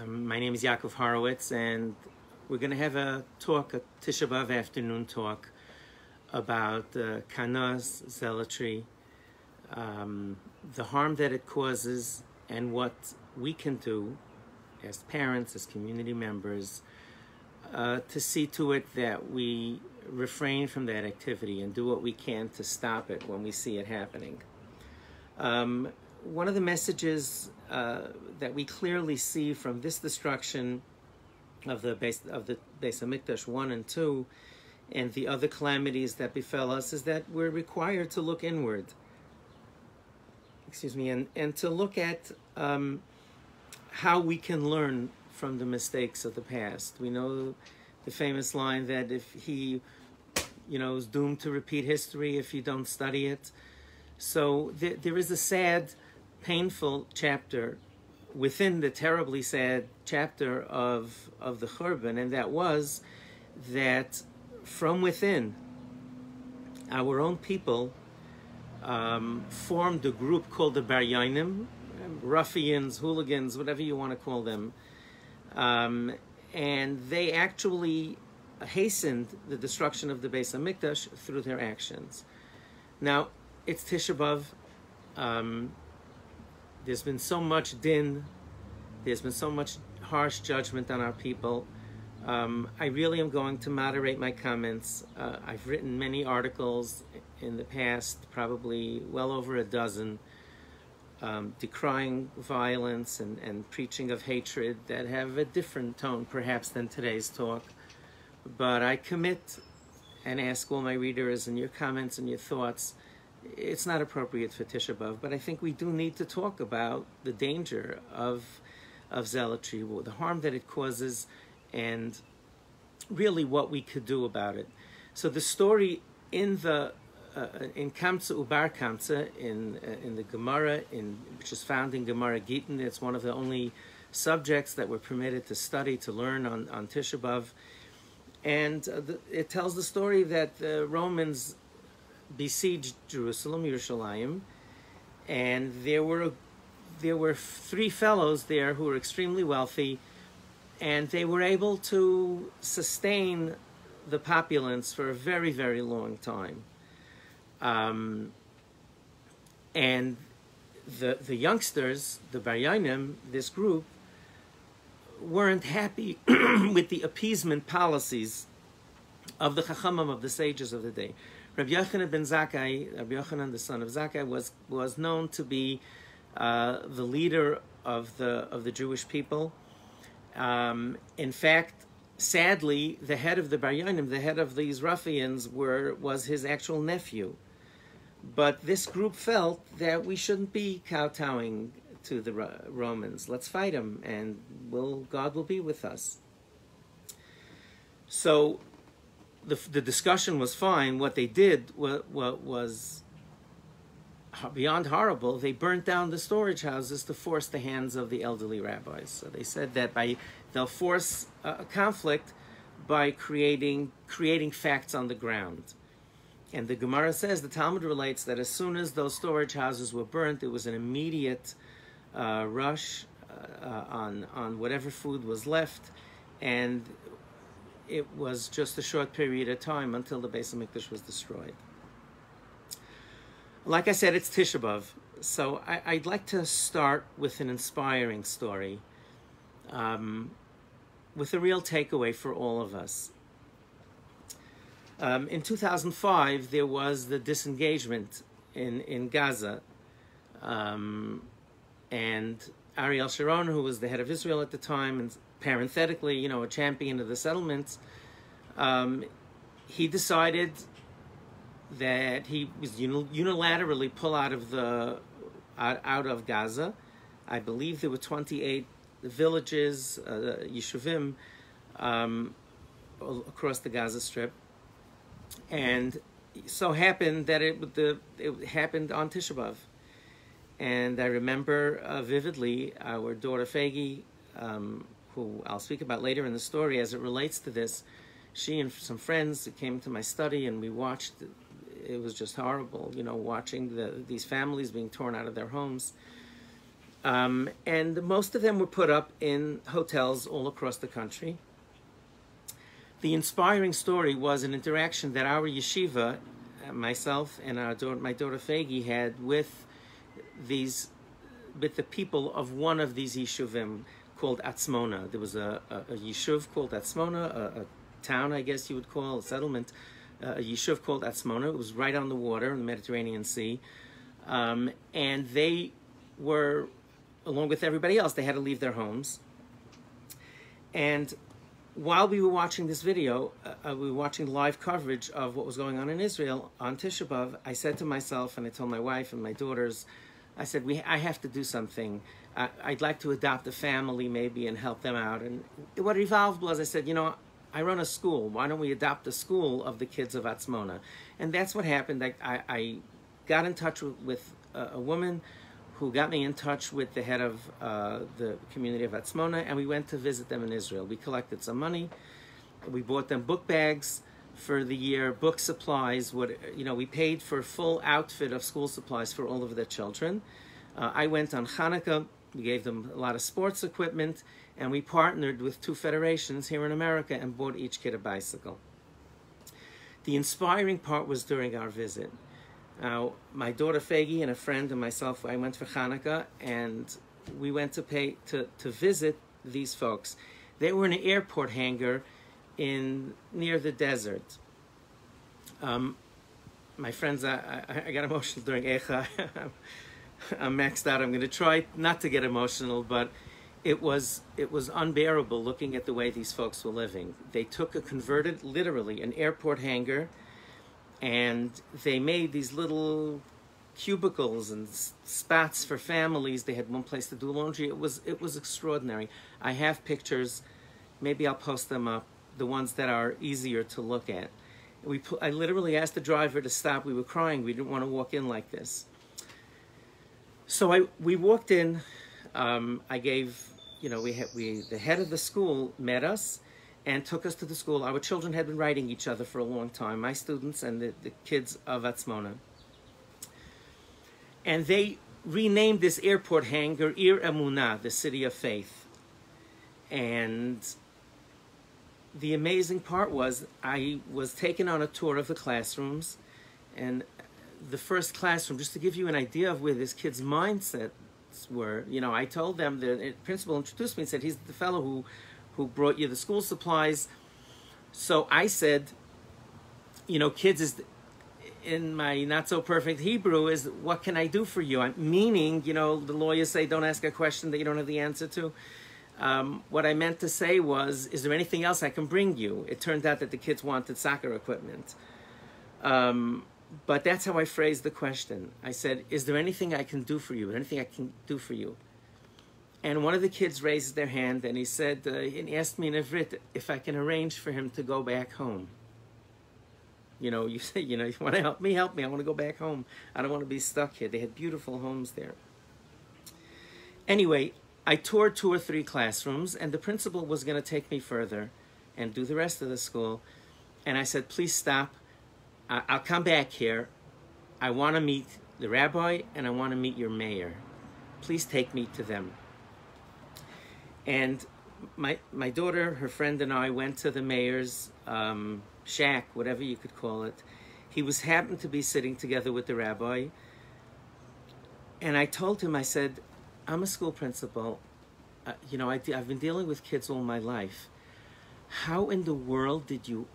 My name is Yaakov Horowitz, and we're going to have a Tisha B'Av afternoon talk about Kanas, zealotry, the harm that it causes, and what we can do as parents, as community members, to see to it that we refrain from that activity and do what we can to stop it when we see it happening. One of the messages that we clearly see from this destruction of the Beis Hamikdash 1 and 2 and the other calamities that befell us is that we're required to look inward. And to look at how we can learn from the mistakes of the past. We know the famous line that if he, is doomed to repeat history if you don't study it. So there is a sad, painful chapter within the terribly sad chapter of the Churban, and that was that from within, our own people formed a group called the Bar Yonim, ruffians, hooligans, whatever you want to call them, and they actually hastened the destruction of the Beis Hamikdash through their actions. Now, it's Tisha B'Av. There's been so much din. There's been so much harsh judgment on our people. I really am going to moderate my comments. I've written many articles in the past, probably well over a dozen, decrying violence and preaching of hatred that have a different tone, perhaps, than today's talk. But I commit and ask all my readers and your comments and your thoughts. It's not appropriate for Tisha B'Av, but I think we do need to talk about the danger of zealotry, the harm that it causes, and really what we could do about it. So the story in Kamsa Ubar Kamsa in the Gemara, which is found in Gemara Gittin, it's one of the only subjects that we're permitted to study, to learn on Tisha B'Av, and it tells the story that the Romans besieged Jerusalem, Yerushalayim, and there were three fellows there who were extremely wealthy, and they were able to sustain the populace for a very, very long time. And the youngsters, the Bar Yonim, this group, weren't happy with the appeasement policies of the Chachamim, of the sages of the day. Rabbi Yochanan ben Zakkai, Rabbi Yochanan, the son of Zakkai, was known to be the leader of the Jewish people. In fact, sadly, the head of the Bar Yonim, the head of these ruffians, was his actual nephew. But this group felt that we shouldn't be kowtowing to the Romans. Let's fight them, and God will be with us. So the discussion was fine. What they did was beyond horrible. They burnt down the storage houses to force the hands of the elderly rabbis. So they said that they'll force a conflict by creating facts on the ground. And the Gemara says, the Talmud relates that as soon as those storage houses were burnt, there was an immediate rush on whatever food was left, and it was just a short period of time until the Beis Hamikdash was destroyed. Like I said, it's Tisha B'Av, so I'd like to start with an inspiring story, with a real takeaway for all of us. In 2005, there was the disengagement in Gaza, and Ariel Sharon, who was the head of Israel at the time, and parenthetically, a champion of the settlements, he decided that he was unilaterally pull out of Gaza. I believe there were 28 villages, yeshuvim, across the Gaza Strip, and so happened that it happened on Tisha B'Av. And I remember vividly our daughter Fagi, who I'll speak about later in the story as it relates to this. She and some friends came to my study, and we watched. It was just horrible, watching these families being torn out of their homes. And most of them were put up in hotels all across the country. The inspiring story was an interaction that our yeshiva, myself and my daughter Fegi, had with the people of one of these yeshuvim called Atzmona. There was a yeshuv called Atzmona, a town, I guess you would call, a settlement, a yeshuv called Atzmona. It was right on the water in the Mediterranean Sea. And they were, along with everybody else, they had to leave their homes. And while we were watching this video, we were watching live coverage of what was going on in Israel on Tisha B'Av. I said to myself, and I told my wife and my daughters, I said, I have to do something. I'd like to adopt a family maybe and help them out. And what evolved was I said, I run a school. Why don't we adopt the school of the kids of Atzmona? And that's what happened. I got in touch with a woman who got me in touch with the head of the community of Atzmona, and we went to visit them in Israel. We collected some money. We bought them book bags for the year, book supplies. We paid for a full outfit of school supplies for all of their children. I went on Hanukkah. We gave them a lot of sports equipment, and we partnered with 2 federations here in America and bought each kid a bicycle. The inspiring part was during our visit. Now, my daughter Fegi and a friend and myself, I went for Hanukkah, and we went to visit these folks. They were in an airport hangar near the desert. My friends, I got emotional during Eicha. I'm maxed out. I'm going to try not to get emotional, but it was unbearable looking at the way these folks were living. They took literally an airport hangar, and they made these little cubicles and spots for families. They had one place to do laundry. It was extraordinary. I have pictures. Maybe I'll post them up, the ones that are easier to look at. I literally asked the driver to stop. We were crying. We didn't want to walk in like this. So we walked in. I gave, the head of the school met us and took us to the school. Our children had been writing each other for a long time, my students and the kids of Atzmona. And they renamed this airport hangar Ir Emunah, the city of faith. And the amazing part was I was taken on a tour of the classrooms, and the first classroom, just to give you an idea of where this kid's mindsets were, I told them, the principal introduced me and said, he's the fellow who brought you the school supplies. So I said, kids is, in my not so perfect Hebrew, is what can I do for you? Meaning, the lawyers say don't ask a question that you don't have the answer to. What I meant to say was, is there anything else I can bring you? It turned out that the kids wanted soccer equipment. But that's how I phrased the question. I said, is there anything I can do for you? Anything I can do for you? And one of the kids raised their hand, and he said, he asked me in Ivrit if I can arrange for him to go back home. You say, you want to help me? I want to go back home. I don't want to be stuck here. They had beautiful homes there. Anyway, I toured 2 or 3 classrooms, and the principal was going to take me further and do the rest of the school. And I said, please stop. I'll come back here. I want to meet the rabbi, and I want to meet your mayor. Please take me to them. And my daughter, her friend, and I went to the mayor's shack, whatever you could call it. He happened to be sitting together with the rabbi. And I told him, I said, I'm a school principal. I've been dealing with kids all my life. How in the world did you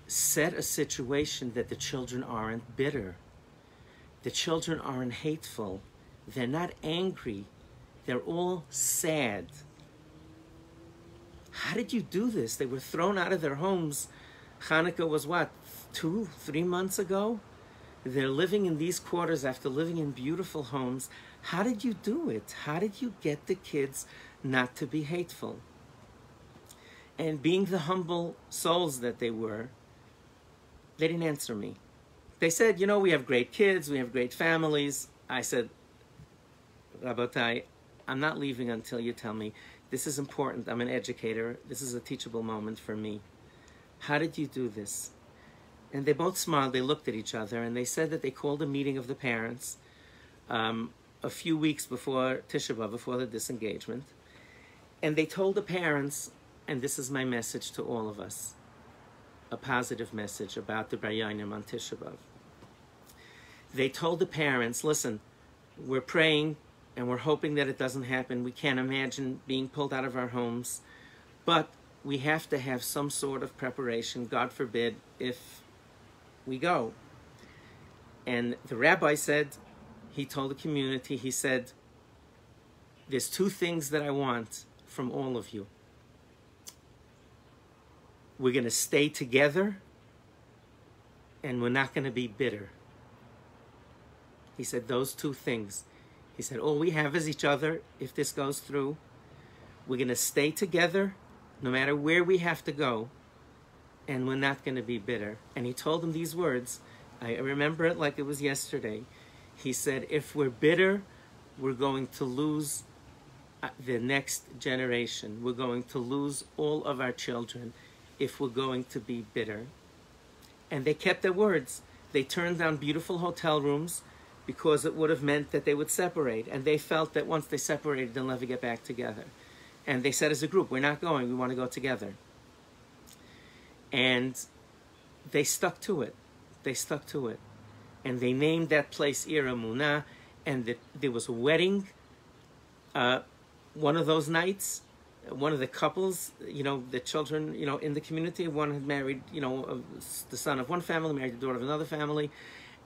set a situation that the children aren't bitter? The children aren't hateful. They're not angry. They're all sad. How did you do this? They were thrown out of their homes. Hanukkah was what, 2-3 months ago? They're living in these quarters after living in beautiful homes. How did you do it? How did you get the kids not to be hateful? And being the humble souls that they were, they didn't answer me. They said, we have great kids, we have great families. I said, Rabotai, I'm not leaving until you tell me. This is important. I'm an educator. This is a teachable moment for me. How did you do this? And they both smiled. They looked at each other, and they said that they called a meeting of the parents. a few weeks before Tisha B'Av, before the disengagement, and they told the parents, and this is my message to all of us, a positive message about the Bar Yonim on Tisha B'Av. They told the parents, listen, we're praying and we're hoping that it doesn't happen. We can't imagine being pulled out of our homes, but we have to have some sort of preparation, God forbid, if we go. And the rabbi said, he told the community, he said, there's two things that I want from all of you. We're going to stay together, and we're not going to be bitter. He said those two things. He said, all we have is each other if this goes through. We're going to stay together no matter where we have to go, and we're not going to be bitter. And he told them these words. I remember it like it was yesterday. He said, if we're bitter, we're going to lose the next generation. We're going to lose all of our children if we're going to be bitter. And they kept their words. They turned down beautiful hotel rooms because it would have meant that they would separate. And they felt that once they separated, they'll never get back together. And they said as a group, we're not going, we want to go together. And they stuck to it. They stuck to it. And they named that place Ir Emunah, and there was a wedding one of those nights. One of the couples, the children, in the community, one had married, the son of one family, married the daughter of another family.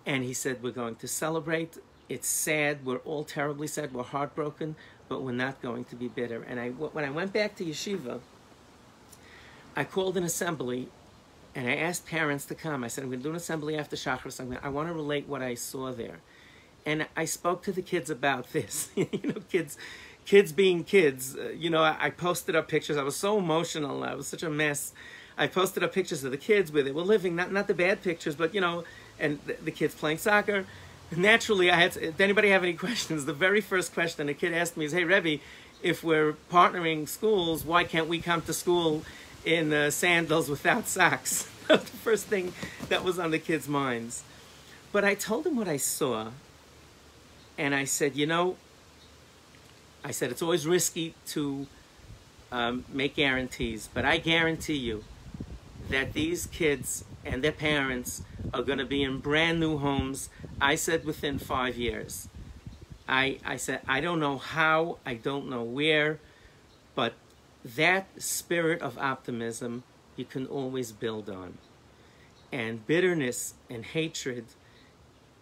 And he said, we're going to celebrate. It's sad. We're all terribly sad. We're heartbroken, but we're not going to be bitter. And when I went back to yeshiva, I called an assembly, and I asked parents to come. I said, I'm going to do an assembly after Shachar. I want to relate what I saw there. And I spoke to the kids about this. Kids being kids. I posted up pictures. I was so emotional. I was such a mess. I posted up pictures of the kids where they were living, not the bad pictures, but, and the kids playing soccer. Naturally, did anybody have any questions? The very first question a kid asked me is, hey, Rebbe, if we're partnering schools, why can't we come to school in sandals without socks? That was the first thing that was on the kids' minds. But I told them what I saw, and I said, it's always risky to make guarantees, but I guarantee you that these kids and their parents are going to be in brand new homes. I said within 5 years. I said, I don't know how, I don't know where, but that spirit of optimism you can always build on. And bitterness and hatred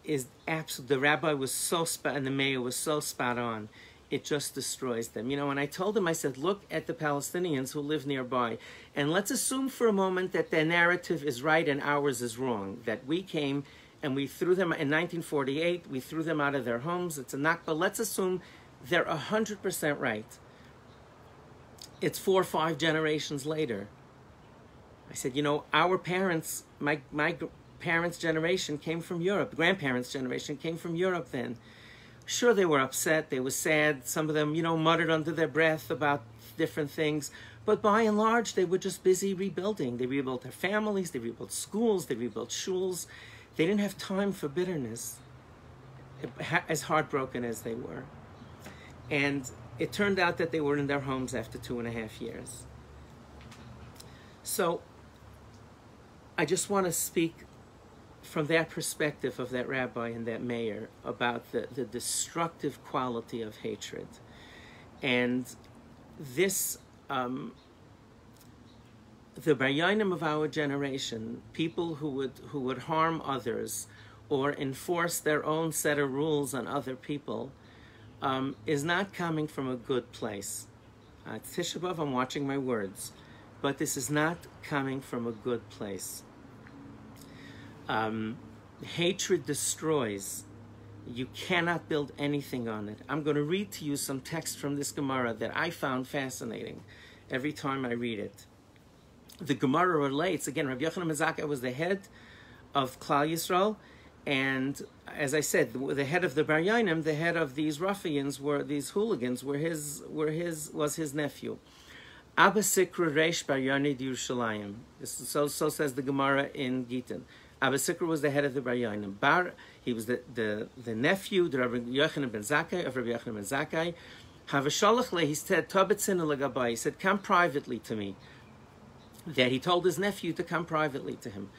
is absolute. The rabbi was so and the mayor was so spot on. It just destroys them. And I told them, I said, look at the Palestinians who live nearby, and let's assume for a moment that their narrative is right and ours is wrong, that we came and we threw them in 1948, we threw them out of their homes, it's a Nakba. Let's assume they're 100% right. It's 4 or 5 generations later. I said, our parents, my parents' generation came from Europe, grandparents' generation came from Europe then. Sure, they were upset, they were sad, some of them, muttered under their breath about different things, but by and large, they were just busy rebuilding. They rebuilt their families, they rebuilt schools, they rebuilt shuls. They didn't have time for bitterness, as heartbroken as they were. And it turned out that they were in their homes after 2.5 years. So, I just want to speak from that perspective of that rabbi and that mayor about the destructive quality of hatred. And this, the Bar Yonim of our generation, people who would harm others or enforce their own set of rules on other people, is not coming from a good place. It's Tisha B'Av, I'm watching my words, but this is not coming from a good place. Hatred destroys. You cannot build anything on it. I'm going to read to you some text from this Gemara that I found fascinating every time I read it. The Gemara relates, again, Rabbi Yochanan ben Zakkai was the head of Klal Yisrael, and as I said, the head of the Bar Yonim, the head of these ruffians, these hooligans, was his nephew. Abba Sikra Reish Bar Yonid Yerushalayim. So says the Gemara in Gittin. Abba Sikra was the head of the Bar Yonim. He was the nephew, the Rabbi Yochanan ben Zakkai, of Rabbi Yochanan ben Zakkai. Havashalach le, he said, Tabetzin Lagabai, he said, come privately to me. That he told his nephew to come privately to him.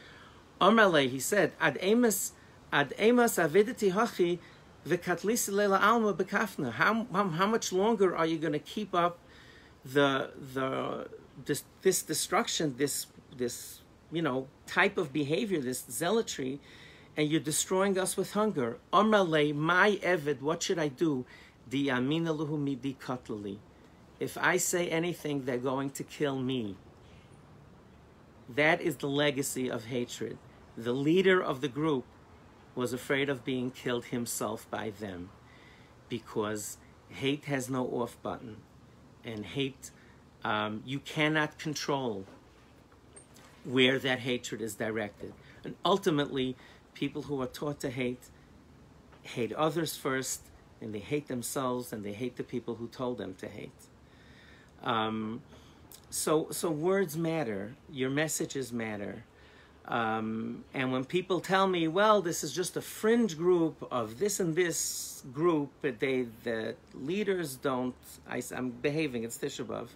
Omerle, he said, Ad emas avedeti hachi v'katlisi leila alma bekafna. How much longer are you going to keep up this destruction, this type of behavior, this zealotry, and you're destroying us with hunger? Omerle, my eved, what should I do? Di amina luhu midi katlali. If I say anything, they're going to kill me. That is the legacy of hatred. The leader of the group was afraid of being killed himself by them, because hate has no off button, and hate, you cannot control where that hatred is directed. And ultimately, people who are taught to hate others first, and they hate themselves, and they hate the people who told them to hate. So words matter. Your messages matter. And when people tell me, well, this is just a fringe group of this and this group, but the leaders don't, I'm behaving, it's Tisha B'Av,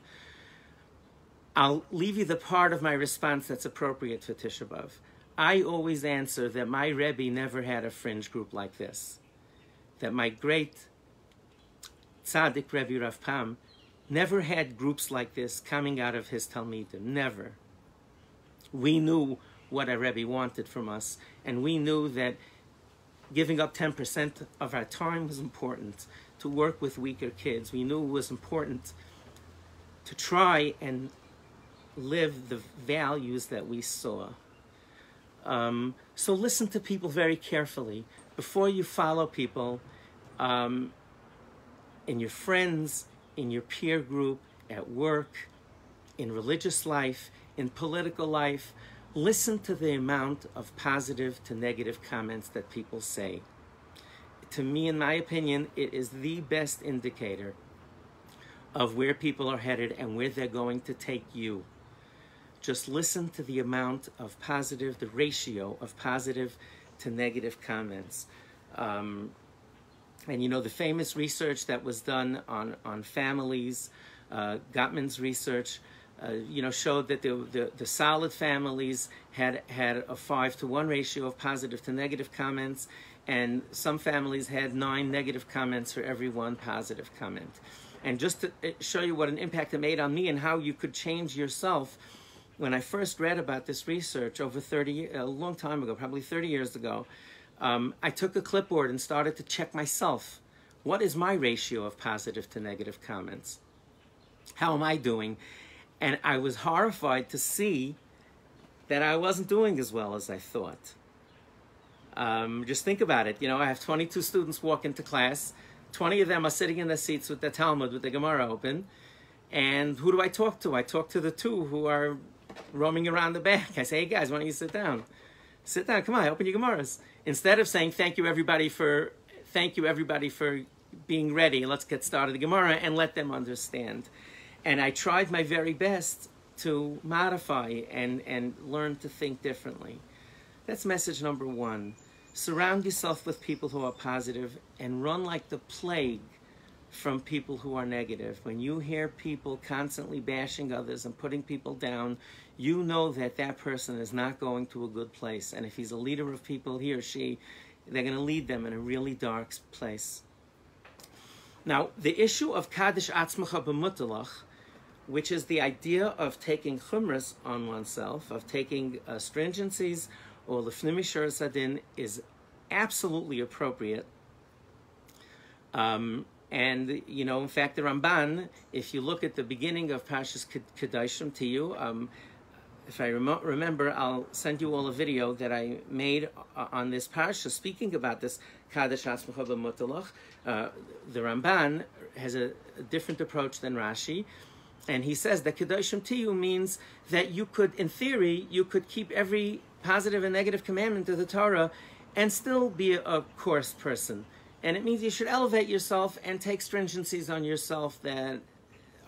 I'll leave you the part of my response that's appropriate for Tisha B'Av. I always answer that my Rebbe never had a fringe group like this. That my great tzaddik Rebbe Rav Pam never had groups like this coming out of his Talmidim. Never. We knew what our Rebbe wanted from us, and we knew that giving up 10% of our time was important to work with weaker kids. We knew it was important to try and live the values that we saw. So listen to people very carefully before you follow people in your friends, in your peer group, at work, in religious life, in political life. Listen to the amount of positive to negative comments that people say. To me, in my opinion, it is the best indicator of where people are headed and where they're going to take you. Just listen to the amount of positive, the ratio of positive to negative comments. And the famous research that was done on families, Gottman's research, showed that the solid families had a 5-to-1 ratio of positive to negative comments, and some families had 9 negative comments for every 1 positive comment. And just to show you what an impact it made on me and how you could change yourself, when I first read about this research a long time ago, probably 30 years ago, I took a clipboard and started to check myself. What is my ratio of positive to negative comments? How am I doing? And I was horrified to see that I wasn't doing as well as I thought. Just think about it. I have 22 students walk into class. 20 of them are sitting in their seats with the Talmud, with the Gemara open. And who do I talk to? I talk to the 2 who are roaming around the back. I say, hey guys, why don't you sit down? Sit down, come on, open your Gemaras. Instead of saying thank you everybody for being ready, let's get started the Gemara, and let them understand. And I tried my very best to modify and learn to think differently. That's message number 1. Surround yourself with people who are positive and run like the plague from people who are negative. When you hear people constantly bashing others and putting people down, you know that that person is not going to a good place. And if he's a leader of people, he or she, they're going to lead them in a really dark place. Now, the issue of Kaddish Atzmacha B'Mutalach, which is the idea of taking chumras on oneself, of taking stringencies or Lefnim Mishur Sadin, is absolutely appropriate. And, in fact, the Ramban, if you look at the beginning of Parshas Kedoshim to you, if I remember, I'll send you all a video that I made on this Parsha speaking about this Kaddish Atzmacha B'Mutalach. The Ramban has a different approach than Rashi, and he says that Kedoshim to you means that you could, in theory, you could keep every positive and negative commandment of the Torah and still be a coarse person. And it means you should elevate yourself and take stringencies on yourself that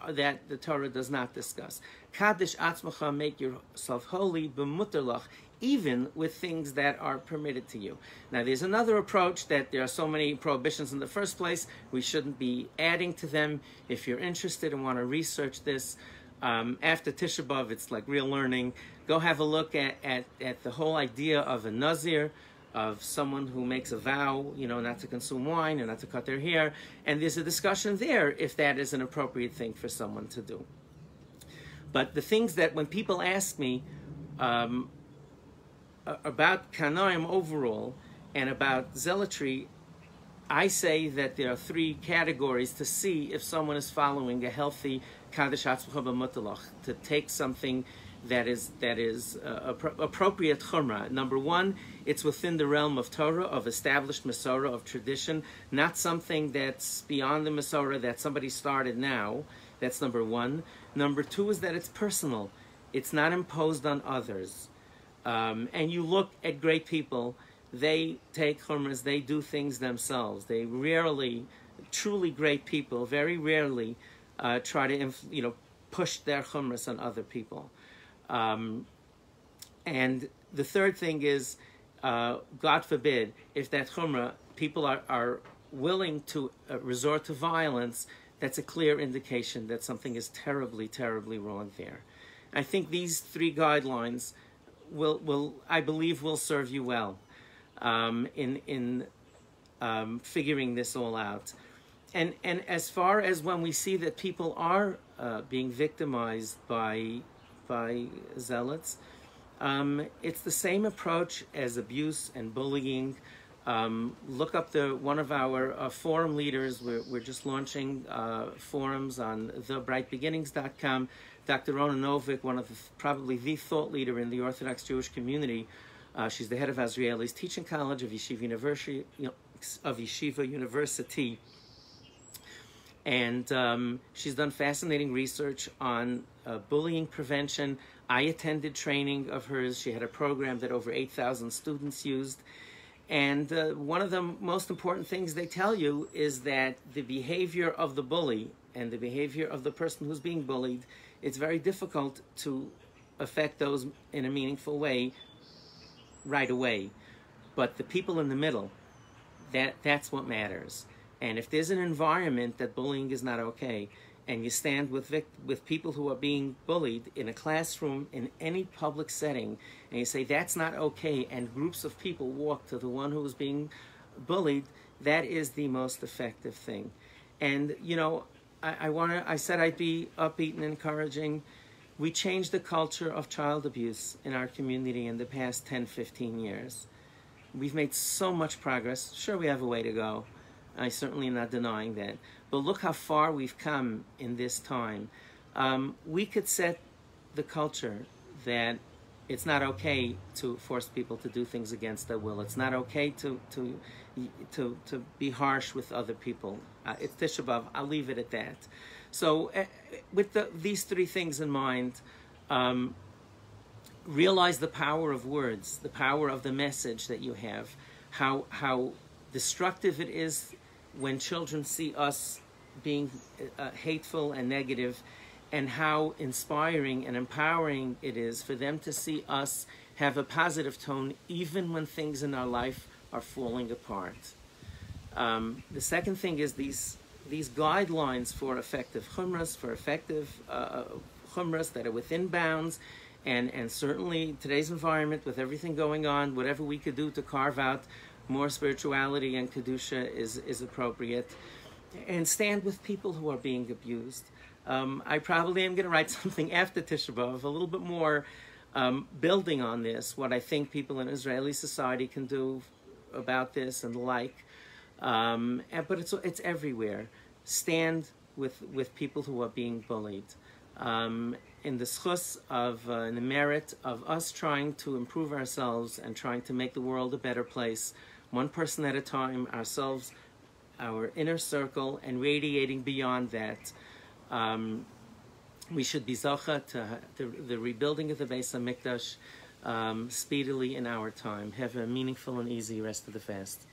the Torah does not discuss. Kaddish Atzmacha, make yourself holy, b'mutalach, even with things that are permitted to you. Now, there's another approach that there are so many prohibitions in the first place, we shouldn't be adding to them. If you're interested and want to research this, after Tisha B'Av, it's like real learning. Go have a look at the whole idea of a Nazir, of someone who makes a vow, not to consume wine and not to cut their hair. And there's a discussion there if that is an appropriate thing for someone to do. But the things that when people ask me, about Kanoim overall and about zealotry, I say that there are three categories to see if someone is following a healthy Kaddish Atzmacha B'Mutalach, to take something that is appropriate chumrah. Number one, it's within the realm of Torah, of established Masorah, of tradition, not something that's beyond the Masorah that somebody started now. That's number one. Number two is that it's personal. It's not imposed on others. And you look at great people, they take chumras, they do things themselves. They rarely, truly great people, very rarely try to push their chumras on other people. And the third thing is, God forbid, if that chumrah, people are willing to resort to violence, that's a clear indication that something is terribly, terribly wrong there. I think these three guidelines I believe will serve you well in figuring this all out. And as far as when we see that people are being victimized by zealots, it's the same approach as abuse and bullying. Look up one of our forum leaders. We're just launching forums on thebrightbeginnings.com. Dr. Rona Novick, probably the thought leader in the Orthodox Jewish community. She's the head of Azrieli's Teaching College of Yeshiva University. And she's done fascinating research on bullying prevention. I attended training of hers. She had a program that over 8,000 students used. And one of the most important things they tell you is that the behavior of the bully and the behavior of the person who's being bullied, it's very difficult to affect those in a meaningful way right away. But the people in the middle, that's what matters. And if there's an environment that bullying is not okay, and you stand with people who are being bullied in a classroom, in any public setting, and you say that's not okay, and groups of people walk to the one who is being bullied, that is the most effective thing. And I said I'd be upbeat and encouraging. We changed the culture of child abuse in our community in the past 10, 15 years. We've made so much progress. Sure, we have a way to go. I certainly am not denying that. But look how far we've come in this time. We could set the culture that it's not okay to force people to do things against their will. It's not okay to be harsh with other people. It's Tisha B'Av. I'll leave it at that. So with these three things in mind, realize the power of words, the power of the message that you have, how destructive it is when children see us being hateful and negative, and how inspiring and empowering it is for them to see us have a positive tone even when things in our life are falling apart. The second thing is these guidelines for effective chumras, chumras that are within bounds, and certainly today's environment with everything going on, whatever we could do to carve out more spirituality and Kedusha is appropriate. And stand with people who are being abused. I probably am going to write something after Tisha B'Av, a little bit more building on this, what I think people in Israeli society can do about this and the like. But it's everywhere. Stand with people who are being bullied. In the schus of, in the merit of us trying to improve ourselves and trying to make the world a better place, one person at a time, ourselves, our inner circle, and radiating beyond that. We should be zocha to the rebuilding of the Beis HaMikdash speedily in our time. Have a meaningful and easy rest of the fast.